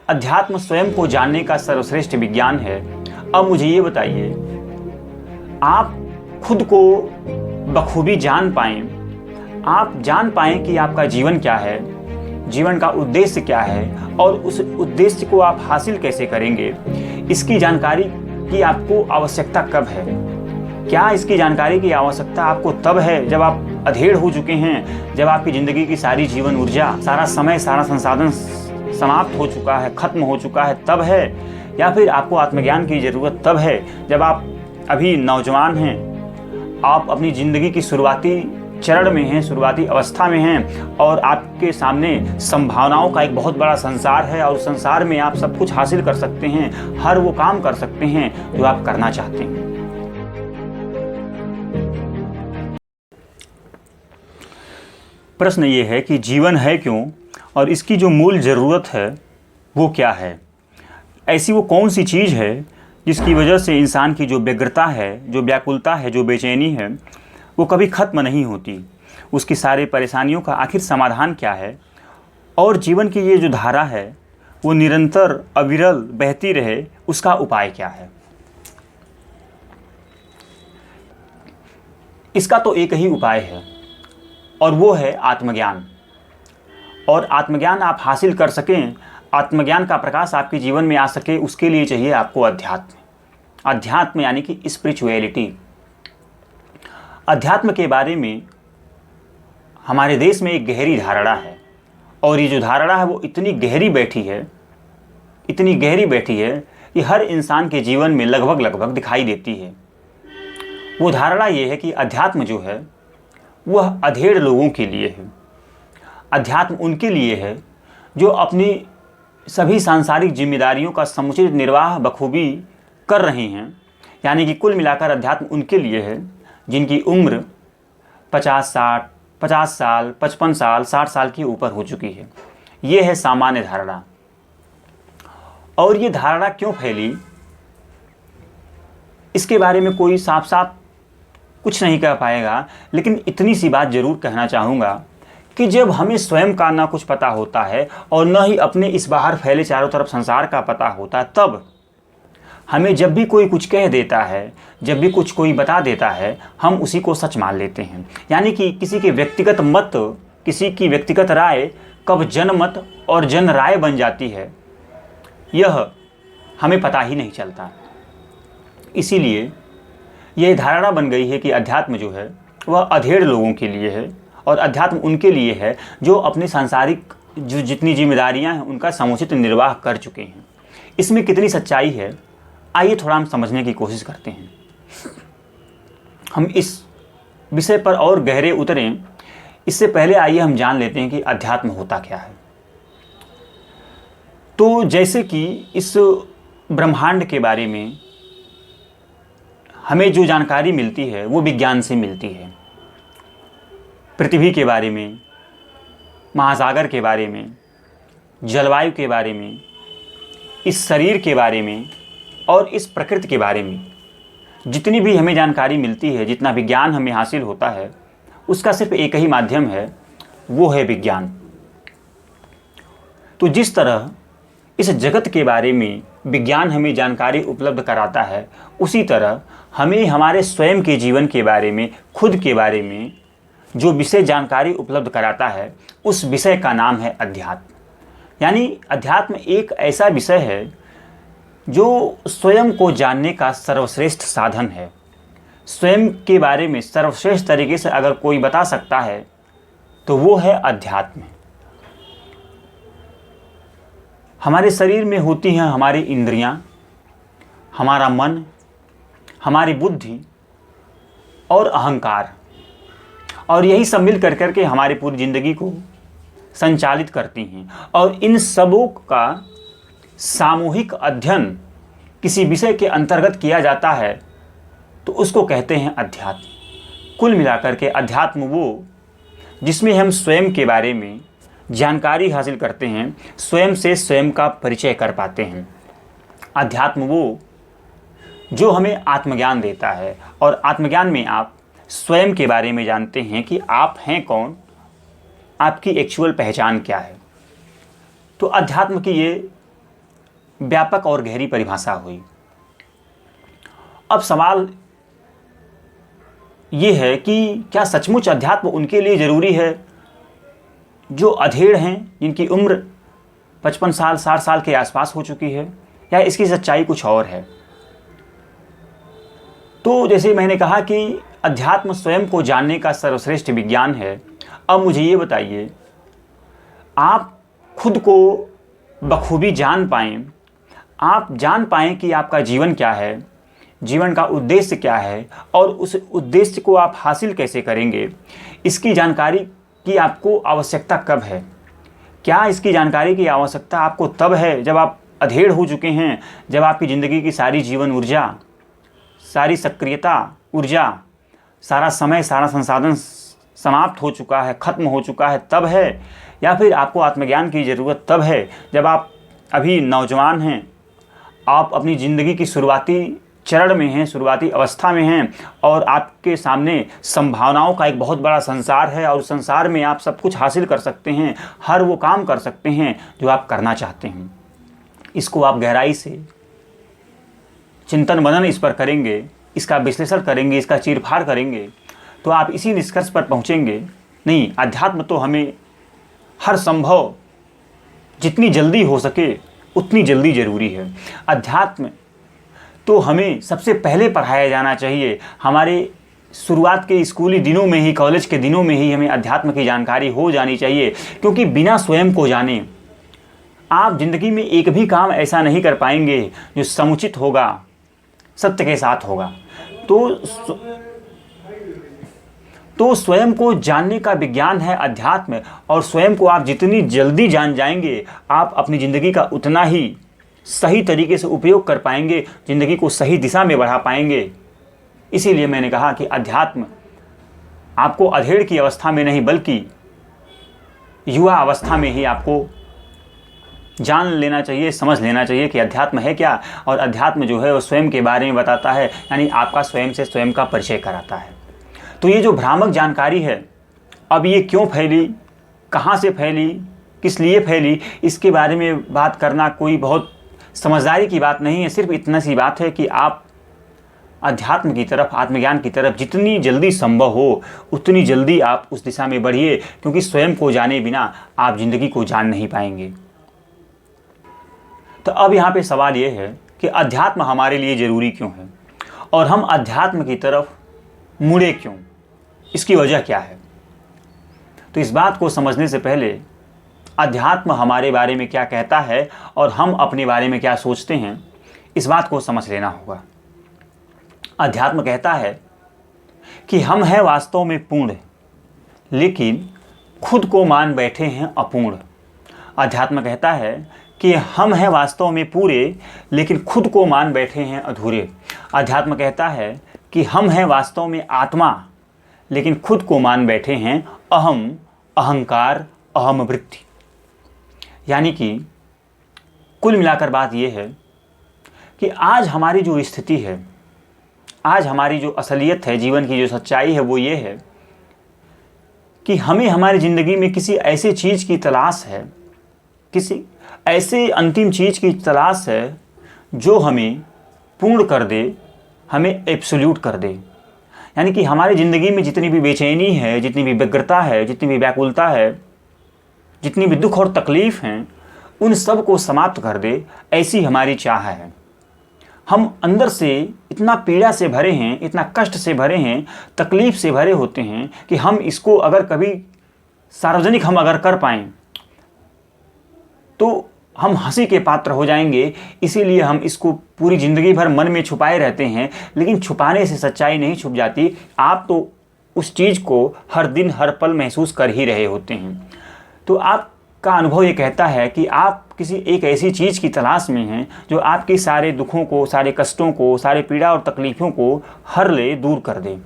अध्यात्म स्वयं को जानने का सर्वश्रेष्ठ विज्ञान है। अब मुझे ये बताइए, आप खुद को बखूबी जान पाएं, आप जान पाएं कि आपका जीवन क्या है, जीवन का उद्देश्य क्या है और उस उद्देश्य को आप हासिल कैसे करेंगे, इसकी जानकारी की आपको आवश्यकता कब है? क्या इसकी जानकारी की आवश्यकता आपको तब है जब आप अधेड़ हो चुके हैं, जब आपकी ज़िंदगी की सारी जीवन ऊर्जा, सारा समय, सारा संसाधन समाप्त हो चुका है, खत्म हो चुका है, तब है? या फिर आपको आत्मज्ञान की ज़रूरत तब है जब आप अभी नौजवान हैं, आप अपनी ज़िंदगी की शुरुआती चरण में हैं, शुरुआती अवस्था में हैं और आपके सामने संभावनाओं का एक बहुत बड़ा संसार है और उस संसार में आप सब कुछ हासिल कर सकते हैं, हर वो काम कर सकते हैं जो आप करना चाहते हैं। प्रश्न ये है कि जीवन है क्यों और इसकी जो मूल ज़रूरत है वो क्या है? ऐसी वो कौन सी चीज़ है जिसकी वजह से इंसान की जो व्यग्रता है, जो व्याकुलता है, जो बेचैनी है, वो कभी ख़त्म नहीं होती? उसकी सारी परेशानियों का आखिर समाधान क्या है? और जीवन की ये जो धारा है वो निरंतर अविरल बहती रहे, उसका उपाय क्या है? इसका तो एक ही उपाय है और वो है आत्मज्ञान। और आत्मज्ञान आप हासिल कर सकें, आत्मज्ञान का प्रकाश आपके जीवन में आ सके, उसके लिए चाहिए आपको अध्यात्म। अध्यात्म यानी कि स्पिरिचुअलिटी। अध्यात्म के बारे में हमारे देश में एक गहरी धारणा है और ये जो धारणा है वो इतनी गहरी बैठी है, इतनी गहरी बैठी है कि हर इंसान के जीवन में लगभग दिखाई देती है। वो धारणा ये है कि अध्यात्म जो है वह अधेड़ लोगों के लिए है। अध्यात्म उनके लिए है जो अपनी सभी सांसारिक जिम्मेदारियों का समुचित निर्वाह बखूबी कर रहे हैं। यानी कि कुल मिलाकर अध्यात्म उनके लिए है जिनकी उम्र 50 साल, 55 साल, 60 साल के ऊपर हो चुकी है। ये है सामान्य धारणा। और ये धारणा क्यों फैली, इसके बारे में कोई साफ साफ कुछ नहीं कह पाएगा, लेकिन इतनी सी बात ज़रूर कहना चाहूँगा कि जब हमें स्वयं का ना कुछ पता होता है और न ही अपने इस बाहर फैले चारों तरफ संसार का पता होता, तब हमें जब भी कोई कुछ कह देता है, जब भी कुछ कोई बता देता है, हम उसी को सच मान लेते हैं। यानी कि किसी के व्यक्तिगत मत, किसी की व्यक्तिगत राय कब जनमत और जन राय बन जाती है, यह हमें पता ही नहीं चलता। इसीलिए यह धारणा बन गई है कि अध्यात्म जो है वह अधेड़ लोगों के लिए है और अध्यात्म उनके लिए है जो अपनी सांसारिक जो जितनी जिम्मेदारियां हैं उनका समुचित निर्वाह कर चुके हैं। इसमें कितनी सच्चाई है, आइए थोड़ा हम समझने की कोशिश करते हैं। हम इस विषय पर और गहरे उतरें, इससे पहले आइए हम जान लेते हैं कि अध्यात्म होता क्या है। तो जैसे कि इस ब्रह्मांड के बारे में हमें जो जानकारी मिलती है वो विज्ञान से मिलती है। पृथ्वी के बारे में, महासागर के बारे में, जलवायु के बारे में, इस शरीर के बारे में और इस प्रकृति के बारे में जितनी भी हमें जानकारी मिलती है, जितना विज्ञान हमें हासिल होता है, उसका सिर्फ एक ही माध्यम है, वो है विज्ञान। तो जिस तरह इस जगत के बारे में विज्ञान हमें जानकारी उपलब्ध कराता है, उसी तरह हमें हमारे स्वयं के जीवन के बारे में, खुद के बारे में जो विषय जानकारी उपलब्ध कराता है, उस विषय का नाम है अध्यात्म। यानी अध्यात्म एक ऐसा विषय है जो स्वयं को जानने का सर्वश्रेष्ठ साधन है। स्वयं के बारे में सर्वश्रेष्ठ तरीके से अगर कोई बता सकता है तो वो है अध्यात्म। हमारे शरीर में होती हैं हमारी इंद्रियां, हमारा मन, हमारी बुद्धि और अहंकार, और यही सब मिल कर के हमारी पूरी ज़िंदगी को संचालित करती हैं। और इन सबों का सामूहिक अध्ययन किसी विषय के अंतर्गत किया जाता है तो उसको कहते हैं अध्यात्म। कुल मिलाकर के अध्यात्म वो जिसमें हम स्वयं के बारे में जानकारी हासिल करते हैं, स्वयं से स्वयं का परिचय कर पाते हैं। अध्यात्म वो जो हमें आत्मज्ञान देता है और आत्मज्ञान में आप स्वयं के बारे में जानते हैं कि आप हैं कौन, आपकी एक्चुअल पहचान क्या है। तो अध्यात्म की ये व्यापक और गहरी परिभाषा हुई। अब सवाल ये है कि क्या सचमुच अध्यात्म उनके लिए ज़रूरी है जो अधेड़ हैं, जिनकी उम्र 55 साल 60 साल के आसपास हो चुकी है, या इसकी सच्चाई कुछ और है? तो जैसे मैंने कहा कि अध्यात्म स्वयं को जानने का सर्वश्रेष्ठ विज्ञान है। अब मुझे ये बताइए, आप खुद को बखूबी जान पाएं, आप जान पाएं कि आपका जीवन क्या है, जीवन का उद्देश्य क्या है, और उस उद्देश्य को आप हासिल कैसे करेंगे, इसकी जानकारी की आपको आवश्यकता कब है? क्या इसकी जानकारी की आवश्यकता आपको तब है जब आप अधेड़ हो चुके हैं, जब आपकी ज़िंदगी की सारी जीवन ऊर्जा, सारी सक्रियता ऊर्जा, सारा समय, सारा संसाधन समाप्त हो चुका है, ख़त्म हो चुका है, तब है? या फिर आपको आत्मज्ञान की ज़रूरत तब है जब आप अभी नौजवान हैं, आप अपनी ज़िंदगी की शुरुआती चरण में हैं, शुरुआती अवस्था में हैं, और आपके सामने संभावनाओं का एक बहुत बड़ा संसार है, और उस संसार में आप सब कुछ हासिल कर सकते हैं, हर वो काम कर सकते हैं जो आप करना चाहते हैं। इसको आप गहराई से चिंतन मनन इस पर करेंगे, इसका विश्लेषण करेंगे, इसका चीरफाड़ करेंगे, तो आप इसी निष्कर्ष पर पहुँचेंगे, नहीं, अध्यात्म तो हमें हर संभव जितनी जल्दी हो सके उतनी जल्दी ज़रूरी है। अध्यात्म तो हमें सबसे पहले पढ़ाया जाना चाहिए। हमारे शुरुआत के स्कूली दिनों में ही, कॉलेज के दिनों में ही हमें अध्यात्म की जानकारी हो जानी चाहिए, क्योंकि बिना स्वयं को जाने आप ज़िंदगी में एक भी काम ऐसा नहीं कर पाएंगे जो समुचित होगा, सत्य के साथ होगा। तो स्वयं को जानने का विज्ञान है अध्यात्म, और स्वयं को आप जितनी जल्दी जान जाएंगे, आप अपनी ज़िंदगी का उतना ही सही तरीके से उपयोग कर पाएंगे, ज़िंदगी को सही दिशा में बढ़ा पाएंगे। इसीलिए मैंने कहा कि अध्यात्म आपको अधेड़ की अवस्था में नहीं, बल्कि युवा अवस्था में ही आपको जान लेना चाहिए, समझ लेना चाहिए कि अध्यात्म है क्या। और अध्यात्म जो है वो स्वयं के बारे में बताता है, यानी आपका स्वयं से स्वयं का परिचय कराता है। तो ये जो भ्रामक जानकारी है, अब ये क्यों फैली, कहाँ से फैली, किस लिए फैली, इसके बारे में बात करना कोई बहुत समझदारी की बात नहीं है। सिर्फ इतना सी बात है कि आप अध्यात्म की तरफ, आत्मज्ञान की तरफ जितनी जल्दी संभव हो उतनी जल्दी आप उस दिशा में बढ़िए, क्योंकि स्वयं को जाने बिना आप ज़िंदगी को जान नहीं पाएंगे। तो अब यहाँ पे सवाल ये है कि अध्यात्म हमारे लिए ज़रूरी क्यों है, और हम अध्यात्म की तरफ मुड़े क्यों, इसकी वजह क्या है? तो इस बात को समझने से पहले अध्यात्म हमारे बारे में क्या कहता है और हम अपने बारे में क्या सोचते हैं, इस बात को समझ लेना होगा। अध्यात्म कहता है कि हम हैं वास्तव में पूर्ण, लेकिन खुद को मान बैठे हैं अपूर्ण। अध्यात्म कहता है कि हम हैं वास्तव में पूरे, लेकिन खुद को मान बैठे हैं अधूरे। अध्यात्म कहता है कि हम हैं वास्तव में आत्मा, लेकिन खुद को मान बैठे हैं अहम, अहंकार, अहम वृत्ति। यानी कि कुल मिलाकर बात यह है कि आज हमारी जो स्थिति है, आज हमारी जो असलियत है, जीवन की जो सच्चाई है, वो ये है कि हमें हमारी ज़िंदगी में किसी ऐसी चीज़ की तलाश है, किसी ऐसे अंतिम चीज़ की तलाश है जो हमें पूर्ण कर दे, हमें एब्सोल्यूट कर दे। यानी कि हमारी ज़िंदगी में जितनी भी बेचैनी है, जितनी भी व्यग्रता है, जितनी भी व्याकुलता है, जितनी भी दुख और तकलीफ़ हैं, उन सब को समाप्त कर दे, ऐसी हमारी चाह है। हम अंदर से इतना पीड़ा से भरे हैं, इतना कष्ट से भरे हैं, तकलीफ़ से भरे होते हैं कि हम इसको अगर कभी सार्वजनिक हम अगर कर पाएँ तो हम हंसी के पात्र हो जाएंगे। इसीलिए हम इसको पूरी ज़िंदगी भर मन में छुपाए रहते हैं, लेकिन छुपाने से सच्चाई नहीं छुप जाती। आप तो उस चीज़ को हर दिन हर पल महसूस कर ही रहे होते हैं। तो आपका अनुभव ये कहता है कि आप किसी एक ऐसी चीज़ की तलाश में हैं जो आपके सारे दुखों को, सारे कष्टों को, सारे पीड़ा और तकलीफ़ों को हर ले, दूर कर दे।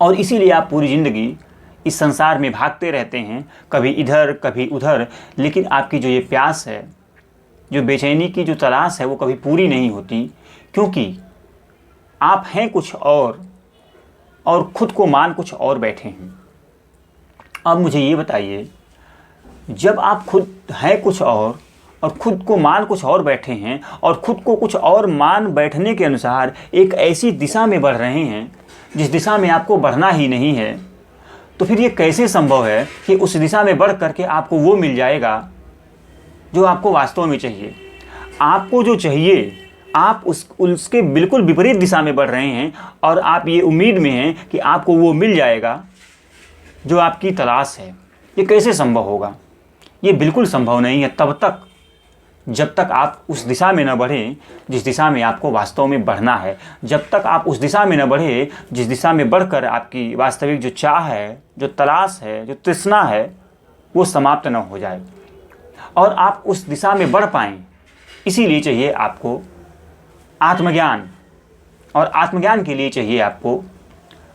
और इसीलिए आप पूरी ज़िंदगी इस संसार में भागते रहते हैं, कभी इधर कभी उधर, लेकिन आपकी जो ये प्यास है, जो बेचैनी की जो तलाश है, वो कभी पूरी नहीं होती, क्योंकि आप हैं कुछ और खुद को मान कुछ और बैठे हैं। अब मुझे ये बताइए, जब आप खुद हैं कुछ और और खुद को मान कुछ और बैठे हैं और खुद को कुछ और मान बैठने के अनुसार एक ऐसी दिशा में बढ़ रहे हैं जिस दिशा में आपको बढ़ना ही नहीं है, तो फिर ये कैसे संभव है कि उस दिशा में बढ़ करके आपको वो मिल जाएगा जो आपको वास्तव में चाहिए। आपको जो चाहिए आप उसके बिल्कुल विपरीत दिशा में बढ़ रहे हैं और आप ये उम्मीद में हैं कि आपको वो मिल जाएगा जो आपकी तलाश है। ये कैसे संभव होगा? ये बिल्कुल संभव नहीं है तब तक जब तक आप उस दिशा में न बढ़ें जिस दिशा में आपको वास्तव में बढ़ना है, जब तक आप उस दिशा में न बढ़े जिस दिशा में बढ़कर आपकी वास्तविक जो चाह है, जो तलाश है, जो तृष्णा है, वो समाप्त न हो जाए और आप उस दिशा में बढ़ पाएँ। इसीलिए चाहिए आपको आत्मज्ञान, और आत्मज्ञान के लिए चाहिए आपको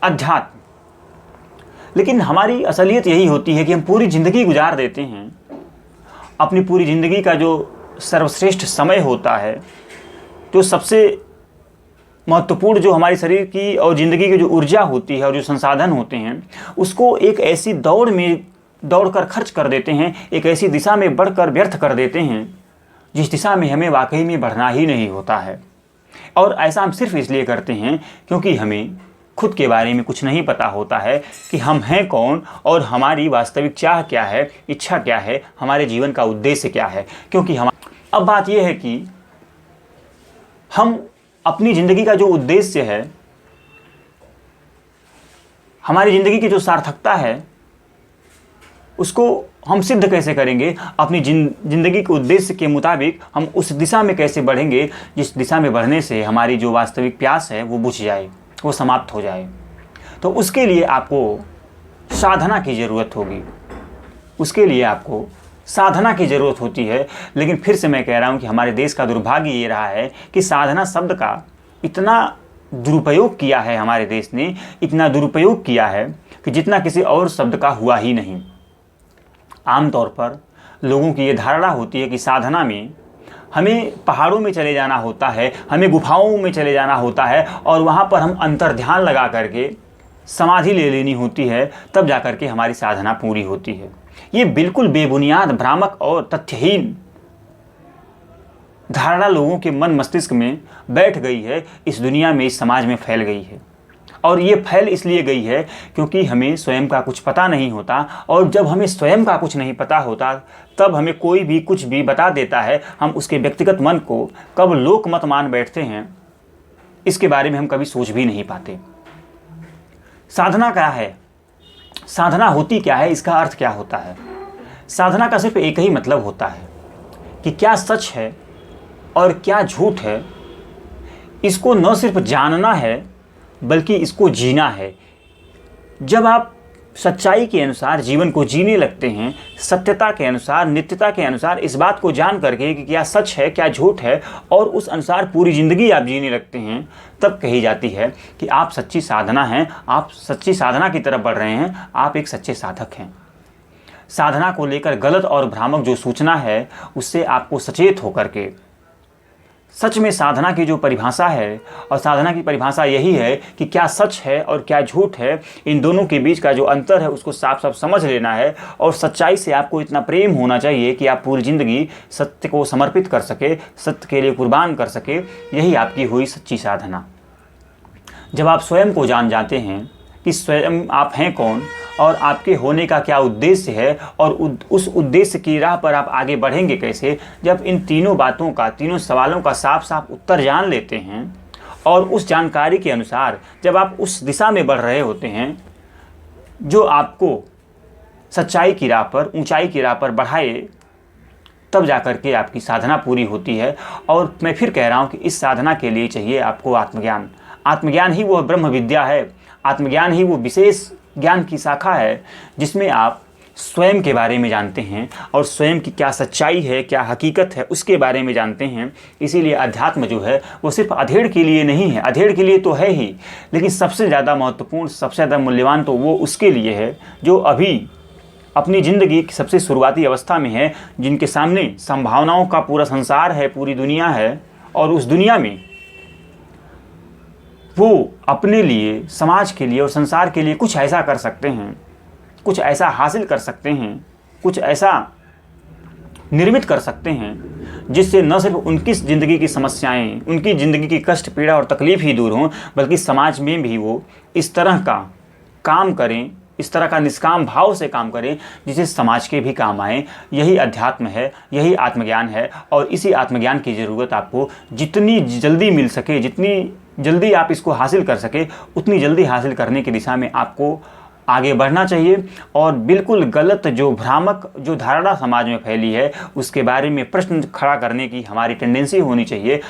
अध्यात्म। लेकिन हमारी असलियत यही होती है कि हम पूरी ज़िंदगी गुजार देते हैं, अपनी पूरी ज़िंदगी का जो सर्वश्रेष्ठ समय होता है, जो सबसे महत्वपूर्ण जो हमारे शरीर की और ज़िंदगी की जो ऊर्जा होती है और जो संसाधन होते हैं, उसको एक ऐसी दौड़ में दौड़कर खर्च कर देते हैं, एक ऐसी दिशा में बढ़कर व्यर्थ कर देते हैं जिस दिशा में हमें वाकई में बढ़ना ही नहीं होता है। और ऐसा हम सिर्फ इसलिए करते हैं क्योंकि हमें खुद के बारे में कुछ नहीं पता होता है कि हम हैं कौन और हमारी वास्तविक चाह क्या है, इच्छा क्या है, हमारे जीवन का उद्देश्य क्या है। क्योंकि अब बात यह है कि हम अपनी ज़िंदगी का जो उद्देश्य है, हमारी ज़िंदगी की जो सार्थकता है, उसको हम सिद्ध कैसे करेंगे? अपनी ज़िंदगी के उद्देश्य के मुताबिक हम उस दिशा में कैसे बढ़ेंगे जिस दिशा में बढ़ने से हमारी जो वास्तविक प्यास है वो बुझ जाए, वो समाप्त हो जाए। तो उसके लिए आपको साधना की ज़रूरत होगी, उसके लिए आपको साधना की ज़रूरत होती है। लेकिन फिर से मैं कह रहा हूँ कि हमारे देश का दुर्भाग्य ये रहा है कि साधना शब्द का इतना दुरुपयोग किया है, हमारे देश ने इतना दुरुपयोग किया है कि जितना किसी और शब्द का हुआ ही नहीं। आमतौर पर लोगों की ये धारणा होती है कि साधना में हमें पहाड़ों में चले जाना होता है, हमें गुफाओं में चले जाना होता है और वहाँ पर हम अंतर्ध्यान लगा करके समाधि ले लेनी होती है, तब जा कर के हमारी साधना पूरी होती है। ये बिल्कुल बेबुनियाद, भ्रामक और तथ्यहीन धारणा लोगों के मन मस्तिष्क में बैठ गई है, इस दुनिया में, इस समाज में फैल गई है। और ये फैल इसलिए गई है क्योंकि हमें स्वयं का कुछ पता नहीं होता, और जब हमें स्वयं का कुछ नहीं पता होता तब हमें कोई भी कुछ भी बता देता है। हम उसके व्यक्तिगत मन को कब लोक मत मान बैठते हैं, इसके बारे में हम कभी सोच भी नहीं पाते। साधना क्या है? साधना होती क्या है? इसका अर्थ क्या होता है? साधना का सिर्फ एक ही मतलब होता है कि क्या सच है और क्या झूठ है, इसको न सिर्फ जानना है बल्कि इसको जीना है। जब आप सच्चाई के अनुसार जीवन को जीने लगते हैं, सत्यता के अनुसार, नित्यता के अनुसार, इस बात को जान करके कि क्या सच है क्या झूठ है, और उस अनुसार पूरी ज़िंदगी आप जीने लगते हैं, तब कही जाती है कि आप सच्ची साधना हैं, आप सच्ची साधना की तरफ बढ़ रहे हैं, आप एक सच्चे साधक हैं। साधना को लेकर गलत और भ्रामक जो सूचना है उससे आपको सचेत होकर के सच में साधना की जो परिभाषा है, और साधना की परिभाषा यही है कि क्या सच है और क्या झूठ है, इन दोनों के बीच का जो अंतर है उसको साफ साफ समझ लेना है। और सच्चाई से आपको इतना प्रेम होना चाहिए कि आप पूरी ज़िंदगी सत्य को समर्पित कर सके, सत्य के लिए कुर्बान कर सके। यही आपकी हुई सच्ची साधना। जब आप स्वयं को जान जाते हैं कि स्वयं आप हैं कौन और आपके होने का क्या उद्देश्य है, और उस उद्देश्य की राह पर आप आगे बढ़ेंगे कैसे, जब इन तीनों बातों का, तीनों सवालों का साफ साफ उत्तर जान लेते हैं और उस जानकारी के अनुसार जब आप उस दिशा में बढ़ रहे होते हैं जो आपको सच्चाई की राह पर, ऊंचाई की राह पर बढ़ाए, तब जाकर के आपकी साधना पूरी होती है। और मैं फिर कह रहा हूँ कि इस साधना के लिए चाहिए आपको आत्मज्ञान। आत्मज्ञान ही वो ब्रह्म विद्या है, आत्मज्ञान ही वो विशेष ज्ञान की शाखा है जिसमें आप स्वयं के बारे में जानते हैं और स्वयं की क्या सच्चाई है, क्या हकीकत है, उसके बारे में जानते हैं। इसीलिए अध्यात्म जो है वो सिर्फ अधेड़ के लिए नहीं है, अधेड़ के लिए तो है ही, लेकिन सबसे ज़्यादा महत्वपूर्ण, सबसे ज़्यादा मूल्यवान तो वो उसके लिए है जो अभी अपनी ज़िंदगी की सबसे शुरुआती अवस्था में है, जिनके सामने संभावनाओं का पूरा संसार है, पूरी दुनिया है, और उस दुनिया में वो अपने लिए, समाज के लिए और संसार के लिए कुछ ऐसा कर सकते हैं, कुछ ऐसा हासिल कर सकते हैं, कुछ ऐसा निर्मित कर सकते हैं, जिससे न सिर्फ उनकी ज़िंदगी की समस्याएं, उनकी ज़िंदगी की कष्ट, पीड़ा और तकलीफ़ ही दूर हों, बल्कि समाज में भी वो इस तरह का काम करें, इस तरह का निष्काम भाव से काम करें जिससे समाज के भी काम आए। यही अध्यात्म है, यही आत्मज्ञान है। और इसी आत्मज्ञान की ज़रूरत आपको जितनी जल्दी मिल सके, जितनी जल्दी आप इसको हासिल कर सके, उतनी जल्दी हासिल करने की दिशा में आपको आगे बढ़ना चाहिए। और बिल्कुल गलत जो भ्रामक जो धारणा समाज में फैली है उसके बारे में प्रश्न खड़ा करने की हमारी टेंडेंसी होनी चाहिए।